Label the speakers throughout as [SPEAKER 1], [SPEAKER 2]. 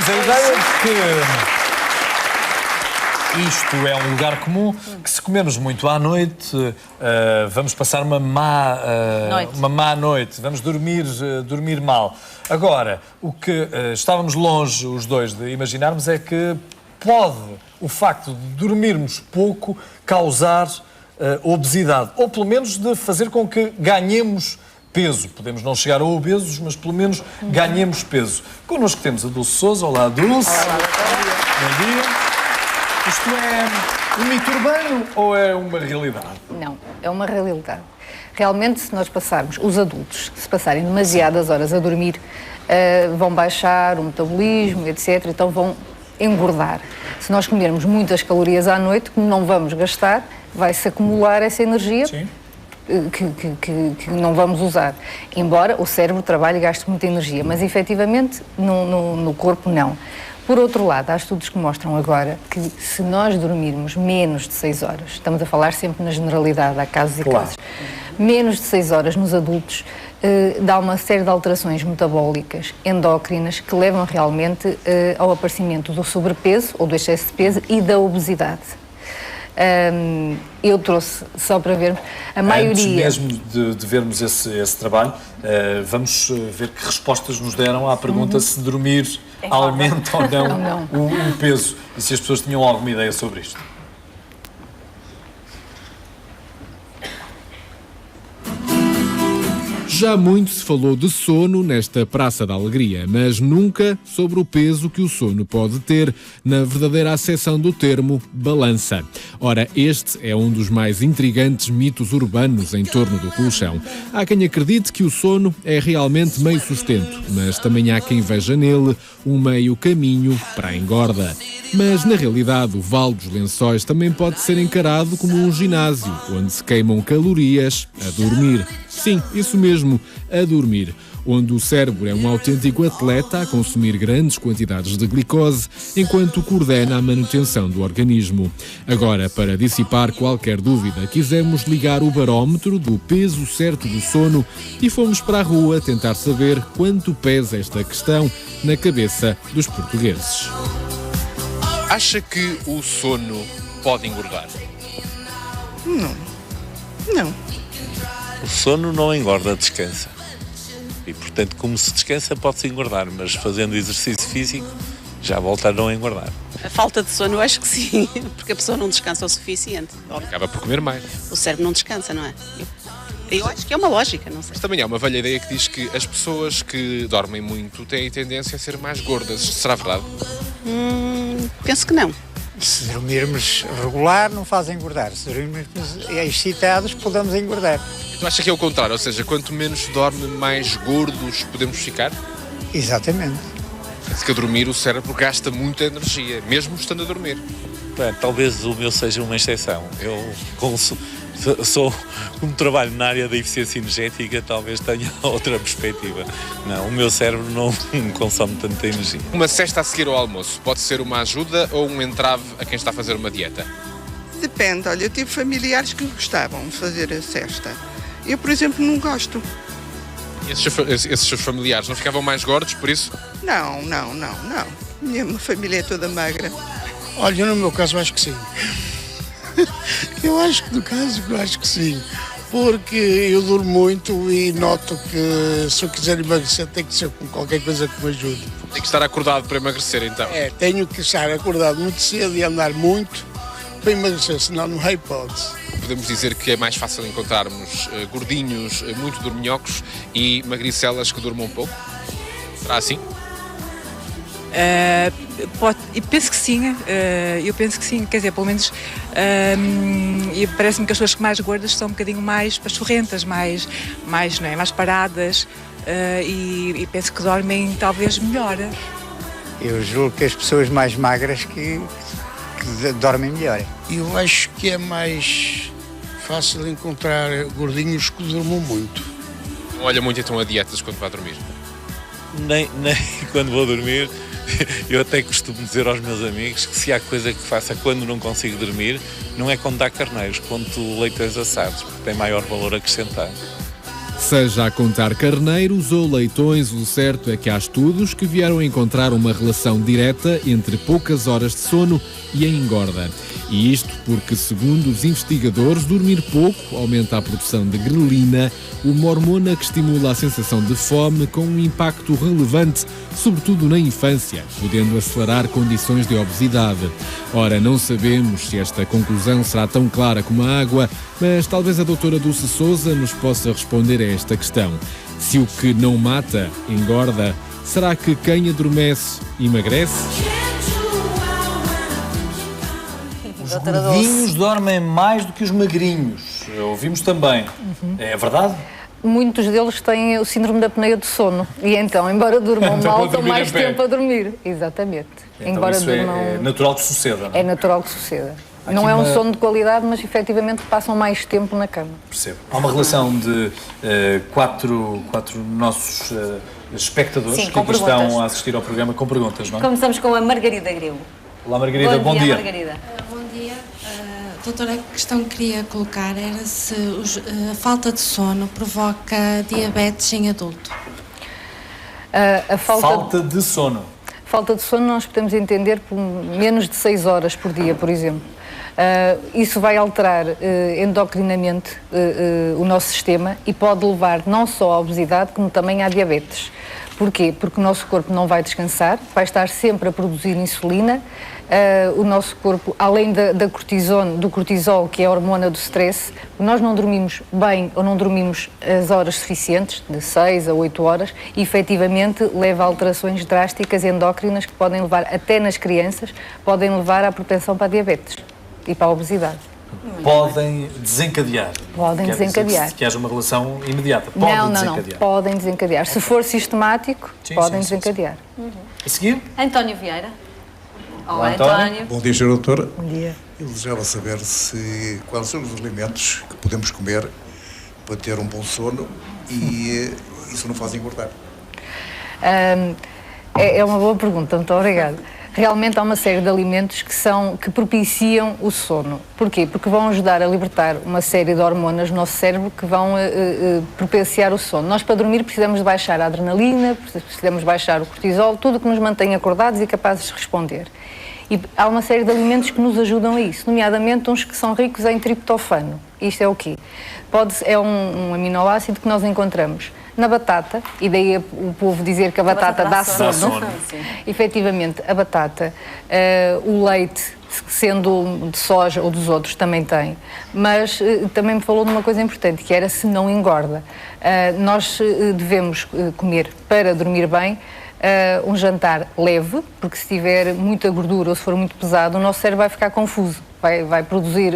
[SPEAKER 1] temos a ideia de que isto é um lugar comum, que se comermos muito à noite, vamos passar uma má noite, vamos dormir mal. Agora, o que estávamos longe, os dois, de imaginarmos é que pode o facto de dormirmos pouco causar obesidade, ou pelo menos de fazer com que ganhemos peso. Podemos não chegar a obesos, mas pelo menos ganhemos peso. Connosco temos a Dulce Sousa. Olá, Dulce. Olá. Bom dia. Isto é um mito urbano ou é uma realidade?
[SPEAKER 2] Não, é uma realidade. Realmente, se nós passarmos, os adultos, se passarem demasiadas horas a dormir, vão baixar o metabolismo, etc., então vão engordar. Se nós comermos muitas calorias à noite, como não vamos gastar, vai-se acumular essa energia. Sim. Que não vamos usar. Embora o cérebro trabalhe e gaste muita energia, mas efetivamente no corpo não. Por outro lado, há estudos que mostram agora que se nós dormirmos menos de 6 horas, estamos a falar sempre na generalidade, há casos e casos, menos de 6 horas nos adultos, dá uma série de alterações metabólicas, endócrinas, que levam realmente ao aparecimento do sobrepeso ou do excesso de peso e da obesidade. Eu trouxe, só para vermos, a maioria...
[SPEAKER 1] Antes mesmo de vermos esse trabalho, vamos ver que respostas nos deram à pergunta se dormir aumenta ou não o peso, e se as pessoas tinham alguma ideia sobre isto.
[SPEAKER 3] Já muito se falou de sono nesta Praça da Alegria, mas nunca sobre o peso que o sono pode ter na verdadeira acessão do termo balança. Ora, este é um dos mais intrigantes mitos urbanos em torno do colchão. Há quem acredite que o sono é realmente meio sustento, mas também há quem veja nele um meio caminho para a engorda. Mas, na realidade, o Vale dos Lençóis também pode ser encarado como um ginásio, onde se queimam calorias a dormir. Sim, isso mesmo, a dormir, onde o cérebro é um autêntico atleta a consumir grandes quantidades de glicose, enquanto coordena a manutenção do organismo. Agora, para dissipar qualquer dúvida, quisemos ligar o barómetro do peso certo do sono e fomos para a rua tentar saber quanto pesa esta questão na cabeça dos portugueses.
[SPEAKER 4] Acha que o sono pode engordar?
[SPEAKER 5] Não.
[SPEAKER 6] O sono não engorda, descansa. E, portanto, como se descansa, pode-se engordar, mas fazendo exercício físico, já volta a não engordar.
[SPEAKER 5] A falta de sono, eu acho que sim, porque a pessoa não descansa o suficiente.
[SPEAKER 4] Acaba por comer mais.
[SPEAKER 5] O cérebro não descansa, não é? Eu acho que é uma lógica, não sei.
[SPEAKER 4] Mas também há uma velha ideia que diz que as pessoas que dormem muito têm tendência a ser mais gordas. Será verdade?
[SPEAKER 5] Penso que não.
[SPEAKER 7] Se dormirmos regular, não faz engordar. Se dormirmos excitados, podemos engordar.
[SPEAKER 4] Tu acha que é o contrário? Ou seja, quanto menos se dorme, mais gordos podemos ficar?
[SPEAKER 7] Exatamente.
[SPEAKER 4] Parece que a dormir o cérebro gasta muita energia, mesmo estando a dormir.
[SPEAKER 6] Bem, talvez o meu seja uma exceção. Eu como trabalho na área da eficiência energética, talvez tenha outra perspectiva. Não, o meu cérebro não consome tanta energia.
[SPEAKER 4] Uma cesta a seguir ao almoço pode ser uma ajuda ou um entrave a quem está a fazer uma dieta?
[SPEAKER 8] Depende. Olha, eu tive familiares que gostavam de fazer a cesta. Eu, por exemplo, não gosto.
[SPEAKER 4] Esses seus familiares não ficavam mais gordos por isso?
[SPEAKER 8] Não. Minha família é toda magra.
[SPEAKER 9] Olha, no meu caso, acho que sim. Eu acho que sim. Porque eu durmo muito e noto que se eu quiser emagrecer tem que ser com qualquer coisa que me ajude.
[SPEAKER 4] Tem que estar acordado para emagrecer, então?
[SPEAKER 9] Tenho que estar acordado muito cedo e andar muito para emagrecer, senão não há hipótese.
[SPEAKER 4] Podemos dizer que é mais fácil encontrarmos gordinhos muito dorminhocos e magricelas que durmam pouco? Será assim?
[SPEAKER 10] Eu penso que sim, quer dizer, pelo menos parece-me que as pessoas mais gordas são um bocadinho mais pachorrentas, mais paradas, e penso que dormem talvez melhor.
[SPEAKER 7] Eu julgo que as pessoas mais magras que dormem melhor.
[SPEAKER 9] Eu acho que é mais fácil encontrar gordinhos que durmam muito.
[SPEAKER 4] Não olha muito então a dietas quando vai dormir?
[SPEAKER 6] Nem quando vou dormir. Eu até costumo dizer aos meus amigos que se há coisa que faça quando não consigo dormir, não é contar carneiros, conto leitões assados, porque tem maior valor acrescentado.
[SPEAKER 3] Seja a contar carneiros ou leitões, o certo é que há estudos que vieram encontrar uma relação direta entre poucas horas de sono e a engorda. E isto porque, segundo os investigadores, dormir pouco aumenta a produção de grelina, uma hormona que estimula a sensação de fome com um impacto relevante, sobretudo na infância, podendo acelerar condições de obesidade. Ora, não sabemos se esta conclusão será tão clara como a água, mas talvez a doutora Dulce Souza nos possa responder a esta questão. Se o que não mata, engorda, será que quem adormece, emagrece?
[SPEAKER 1] Os gordinhos dormem mais do que os magrinhos. Ouvimos também. É verdade?
[SPEAKER 2] Muitos deles têm o síndrome da apneia do sono e então, embora durmam mal, estão mais tempo a dormir. Exatamente.
[SPEAKER 1] Então
[SPEAKER 2] embora
[SPEAKER 1] isso
[SPEAKER 2] durmam...
[SPEAKER 1] é natural que suceda, não é?
[SPEAKER 2] É natural que suceda. Não é um sono de qualidade, mas efetivamente passam mais tempo na cama.
[SPEAKER 1] Percebo. Há uma relação de quatro nossos espectadores que aqui estão a assistir ao programa com perguntas, não é?
[SPEAKER 11] Começamos com a Margarida Grilo.
[SPEAKER 1] Olá, Margarida, bom dia.
[SPEAKER 11] Margarida.
[SPEAKER 12] Bom dia. Doutora, a questão que queria colocar era se a falta de sono provoca diabetes em adulto.
[SPEAKER 2] A
[SPEAKER 1] falta de sono.
[SPEAKER 2] Falta de sono nós podemos entender por menos de 6 horas por dia, por exemplo. Isso vai alterar endocrinamente o nosso sistema e pode levar não só à obesidade, como também à diabetes. Porquê? Porque o nosso corpo não vai descansar, vai estar sempre a produzir insulina. O nosso corpo, além do cortisol, que é a hormona do stress, nós não dormimos bem ou não dormimos as horas suficientes, de 6 a 8 horas, e efetivamente leva a alterações drásticas endócrinas que podem levar, até nas crianças, podem levar à propensão para a diabetes e para a obesidade.
[SPEAKER 1] Podem desencadear.
[SPEAKER 2] Podem desencadear.
[SPEAKER 1] Que haja uma relação imediata.
[SPEAKER 2] Não. Podem desencadear. Se for sistemático, podem desencadear.
[SPEAKER 1] A seguir?
[SPEAKER 11] António Vieira.
[SPEAKER 1] Olá, António.
[SPEAKER 13] Bom dia, Sra. Doutora.
[SPEAKER 2] Bom dia.
[SPEAKER 13] Eu desejava saber quais são os alimentos que podemos comer para ter um bom sono e isso não faz engordar.
[SPEAKER 2] É uma boa pergunta, muito obrigada. Realmente há uma série de alimentos que propiciam o sono. Porquê? Porque vão ajudar a libertar uma série de hormonas no nosso cérebro que vão propiciar o sono. Nós, para dormir, precisamos de baixar a adrenalina, precisamos baixar o cortisol, tudo que nos mantém acordados e capazes de responder. E há uma série de alimentos que nos ajudam a isso, nomeadamente uns que são ricos em triptofano. Isto é o quê? É um aminoácido que nós encontramos na batata, e daí o povo dizer que a batata dá sono. Efetivamente, a batata, o leite, sendo de soja ou dos outros, também tem. Mas também me falou de uma coisa importante, que era se não engorda. Nós devemos comer, para dormir bem, um jantar leve, porque se tiver muita gordura ou se for muito pesado, o nosso cérebro vai ficar confuso.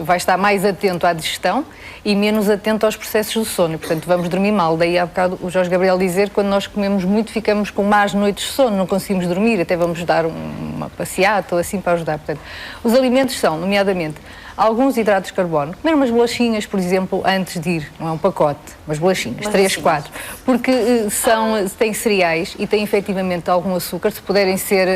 [SPEAKER 2] Vai estar mais atento à digestão e menos atento aos processos do sono. E, portanto, vamos dormir mal. Daí há bocado o Jorge Gabriel dizer que quando nós comemos muito ficamos com más noites de sono, não conseguimos dormir, até vamos dar uma passeata ou assim para ajudar. Portanto, os alimentos são, nomeadamente, alguns hidratos de carbono. Comer umas bolachinhas, por exemplo, antes de ir, não é um pacote, umas bolachinhas, 3, 4, porque têm cereais e têm efetivamente algum açúcar. Se puderem ser,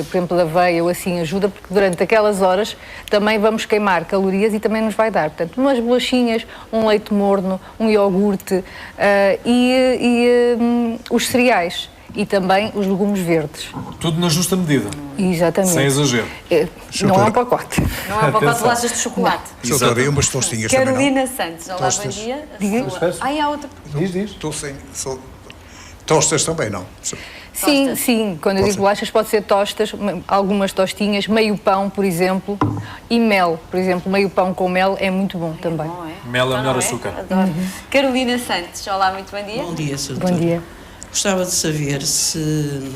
[SPEAKER 2] por exemplo, de aveia ou assim, ajuda, porque durante aquelas horas também vamos queimar calorias e também nos vai dar. Portanto, umas bolachinhas, um leite morno, um iogurte os cereais. E também os legumes verdes.
[SPEAKER 1] Tudo na justa medida.
[SPEAKER 2] Exatamente.
[SPEAKER 1] Sem exagero.
[SPEAKER 2] Não é um pacote.
[SPEAKER 11] Não é um pacote de bolachas de chocolate.
[SPEAKER 13] Doutora, e umas tostinhas também não?
[SPEAKER 11] Carolina Santos, olá, bom dia. Há outra.
[SPEAKER 1] Diz.
[SPEAKER 13] Tostas também não?
[SPEAKER 2] Sim. Quando eu digo bolachas, pode ser tostas, algumas tostinhas, meio pão, por exemplo, e mel. Por exemplo, meio pão com mel é muito bom também.
[SPEAKER 11] Bom, é?
[SPEAKER 1] Mel é o melhor açúcar.
[SPEAKER 11] Adoro. Carolina Santos, olá, muito bom dia.
[SPEAKER 14] Bom dia, Sra.
[SPEAKER 2] Bom dia.
[SPEAKER 14] Gostava de saber se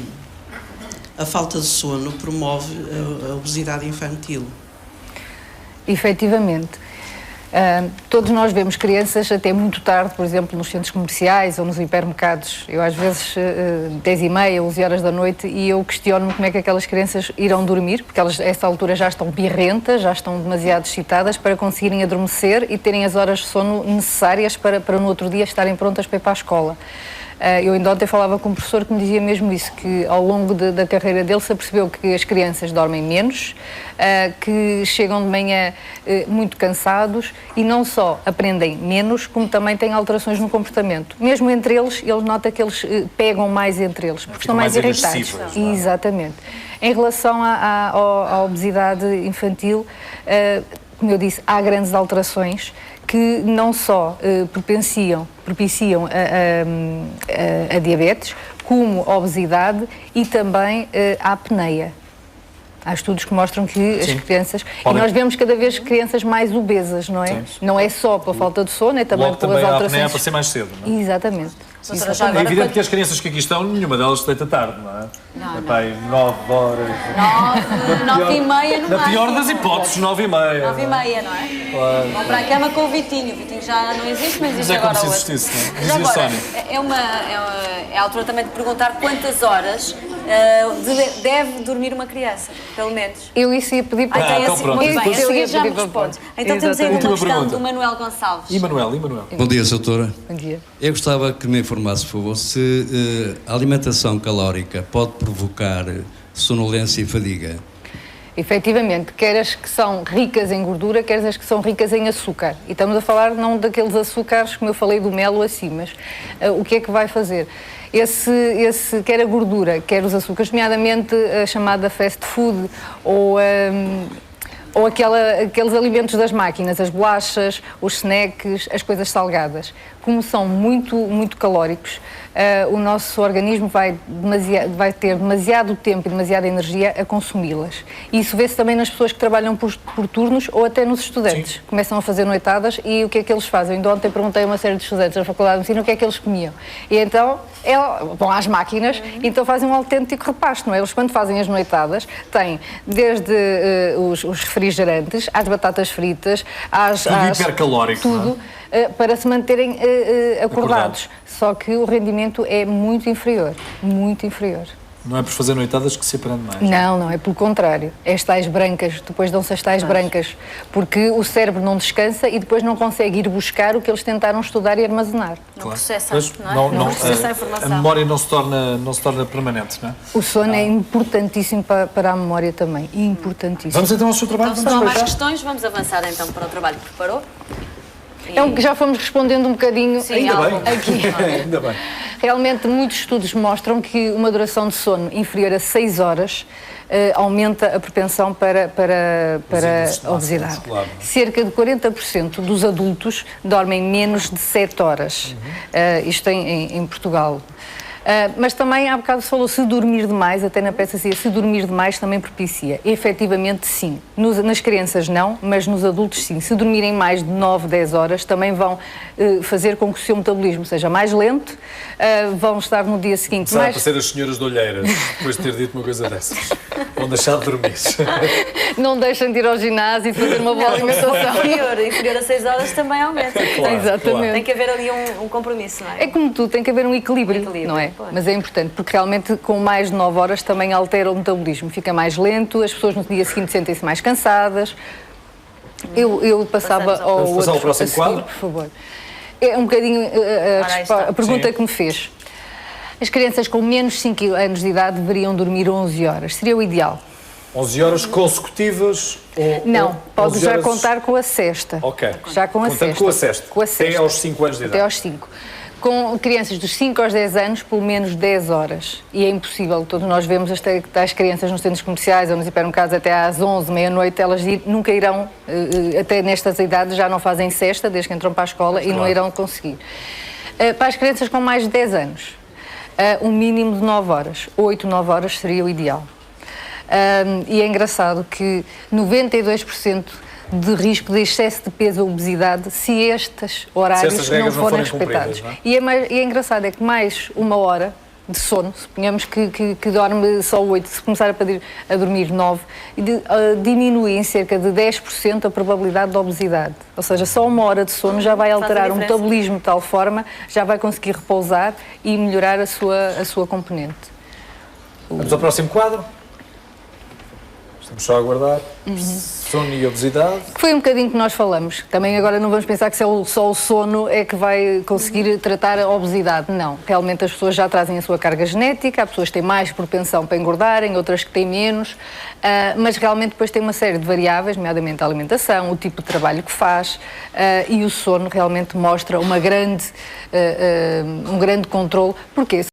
[SPEAKER 14] a falta de sono promove a obesidade infantil.
[SPEAKER 2] Efetivamente. Todos nós vemos crianças até muito tarde, por exemplo, nos centros comerciais ou nos hipermercados. Eu, às vezes, 10h30, 11 horas da noite, e eu questiono-me como é que aquelas crianças irão dormir, porque elas, a essa altura, já estão birrentas, já estão demasiado excitadas para conseguirem adormecer e terem as horas de sono necessárias para no outro dia estarem prontas para ir para a escola. Eu ainda ontem falava com um professor que me dizia mesmo isso, que ao longo da carreira dele se apercebeu que as crianças dormem menos, que chegam de manhã muito cansados e não só aprendem menos, como também têm alterações no comportamento. Mesmo entre eles, ele nota que eles pegam mais entre eles, porque estão mais irritados. Exatamente. Em relação à obesidade infantil, como eu disse, há grandes alterações que não só propiciam a diabetes, como a obesidade e também a apneia. Há estudos que mostram que as crianças... E nós vemos cada vez crianças mais obesas, não é? Sim. Não é só pela falta de sono, é também pelas alterações... Logo também a apneia
[SPEAKER 1] para ser mais cedo, não é?
[SPEAKER 2] Exatamente.
[SPEAKER 1] É evidente que as crianças que aqui estão, nenhuma delas se deita tarde, não é?
[SPEAKER 11] Não.
[SPEAKER 1] Pai, 9 horas...
[SPEAKER 11] 9h30 no
[SPEAKER 1] Na pior das hipóteses, 9h30.
[SPEAKER 11] 9h30, não é?
[SPEAKER 1] Claro.
[SPEAKER 11] Vão para a cama com o Vitinho. O Vitinho já não existe, mas existe agora
[SPEAKER 1] como
[SPEAKER 11] outro.
[SPEAKER 1] se existisse, não é?
[SPEAKER 11] Já agora, é a altura também de perguntar quantas horas deve dormir uma criança, pelo menos.
[SPEAKER 2] Eu isso ia pedir para...
[SPEAKER 11] Então pronto. Muito bem, a seguir já me responde. Então temos aí uma questão do Manuel Gonçalves.
[SPEAKER 1] E Manuel?
[SPEAKER 15] Bom dia, doutora.
[SPEAKER 2] Bom dia.
[SPEAKER 15] Eu gostava que me informasse, por favor, se a alimentação calórica pode provocar sonolência e fadiga.
[SPEAKER 2] Efetivamente, quer as que são ricas em gordura, quer as que são ricas em açúcar. E estamos a falar não daqueles açúcares, como eu falei, do mel ou assim, mas o que é que vai fazer? Quer a gordura, quer os açúcares, nomeadamente a chamada fast food ou aqueles alimentos das máquinas, as bolachas, os snacks, as coisas salgadas. Como são muito, muito calóricos, o nosso organismo vai ter demasiado tempo e demasiada energia a consumi-las. E isso vê-se também nas pessoas que trabalham por turnos ou até nos estudantes. Sim. Começam a fazer noitadas e o que é que eles fazem? Ainda ontem perguntei a uma série de estudantes da Faculdade de Medicina o que é que eles comiam. E então vão às máquinas e então fazem um autêntico repasto, não é? Eles quando fazem as noitadas têm desde os refrigerantes, às batatas fritas,
[SPEAKER 1] tudo hipercalórico,
[SPEAKER 2] tudo, para se manterem acordados. Só que o rendimento é muito inferior, muito inferior.
[SPEAKER 1] Não é por fazer noitadas que se aprende mais?
[SPEAKER 2] Não, é pelo contrário. É as tais brancas, depois dão-se as tais brancas, porque o cérebro não descansa e depois não consegue ir buscar o que eles tentaram estudar e armazenar.
[SPEAKER 11] Não processa, não é? Não processa a informação.
[SPEAKER 1] A memória não se torna permanente, não é?
[SPEAKER 2] O sono é importantíssimo para a memória também, importantíssimo.
[SPEAKER 1] Vamos então ao seu trabalho?
[SPEAKER 11] Então, se não há mais questões, vamos avançar então para o trabalho que preparou.
[SPEAKER 2] Já fomos respondendo um bocadinho.
[SPEAKER 11] Sim,
[SPEAKER 2] aqui.
[SPEAKER 1] Ainda bem.
[SPEAKER 2] Realmente, muitos estudos mostram que uma duração de sono inferior a 6 horas aumenta a propensão para a obesidade. Claro. Cerca de 40% dos adultos dormem menos de 7 horas. Isto em Portugal. Mas também, há bocado se falou se dormir demais, até na peça dizia, se dormir demais também propicia. Efetivamente, sim. Nas crianças não, mas nos adultos sim. Se dormirem mais de 9, 10 horas, também vão fazer com que o seu metabolismo seja mais lento, vão estar no dia seguinte
[SPEAKER 1] mais... Para ser as senhoras de olheiras, depois de ter dito uma coisa dessas. Vão deixar de dormir.
[SPEAKER 2] Não deixam de ir ao ginásio e fazer uma boa alimentação.
[SPEAKER 11] Inferior a 6 horas também aumenta.
[SPEAKER 2] Claro, exatamente. Claro.
[SPEAKER 11] Tem que haver ali um compromisso, não é?
[SPEAKER 2] É como tudo, tem que haver um equilíbrio, não é? Claro. Mas é importante, porque realmente com mais de 9 horas também altera o metabolismo. Fica mais lento, as pessoas no dia seguinte sentem-se mais cansadas. Eu passava ao
[SPEAKER 1] próximo quadro,
[SPEAKER 2] por favor. É um bocadinho a pergunta que me fez. As crianças com menos de 5 anos de idade deveriam dormir 11 horas. Seria o ideal.
[SPEAKER 1] 11 horas consecutivas?
[SPEAKER 2] Não, pode já contar com a sesta.
[SPEAKER 1] Ok.
[SPEAKER 2] Já com a sesta.
[SPEAKER 1] Com a sesta. Até aos 5 anos de idade.
[SPEAKER 2] Até aos 5. Com crianças dos 5 aos 10 anos, pelo menos 10 horas. E é impossível. Todos nós vemos as crianças nos centros comerciais ou nos hipermercados até às 11, meia-noite, elas nunca irão, até nestas idades, já não fazem cesta, desde que entram para a escola, e não irão conseguir. Para as crianças com mais de 10 anos, um mínimo de 9 horas. 8, 9 horas seria o ideal. E é engraçado que 92% de risco de excesso de peso ou obesidade se estes horários não forem respeitados. Não é? E é engraçado, é que mais 1 hora de sono, suponhamos que dorme só 8, se começar a dormir 9, diminui em cerca de 10% a probabilidade de obesidade. Ou seja, só 1 hora de sono já vai alterar o metabolismo de tal forma, já vai conseguir repousar e melhorar a sua componente.
[SPEAKER 1] Vamos ao próximo quadro. Estamos só a aguardar. sono e obesidade.
[SPEAKER 2] Que foi um bocadinho que nós falamos. Também agora não vamos pensar que só o sono é que vai conseguir tratar a obesidade. Não. Realmente as pessoas já trazem a sua carga genética, há pessoas que têm mais propensão para engordarem, outras que têm menos, mas realmente depois tem uma série de variáveis, nomeadamente a alimentação, o tipo de trabalho que faz, e o sono realmente mostra um grande controle. Porquê?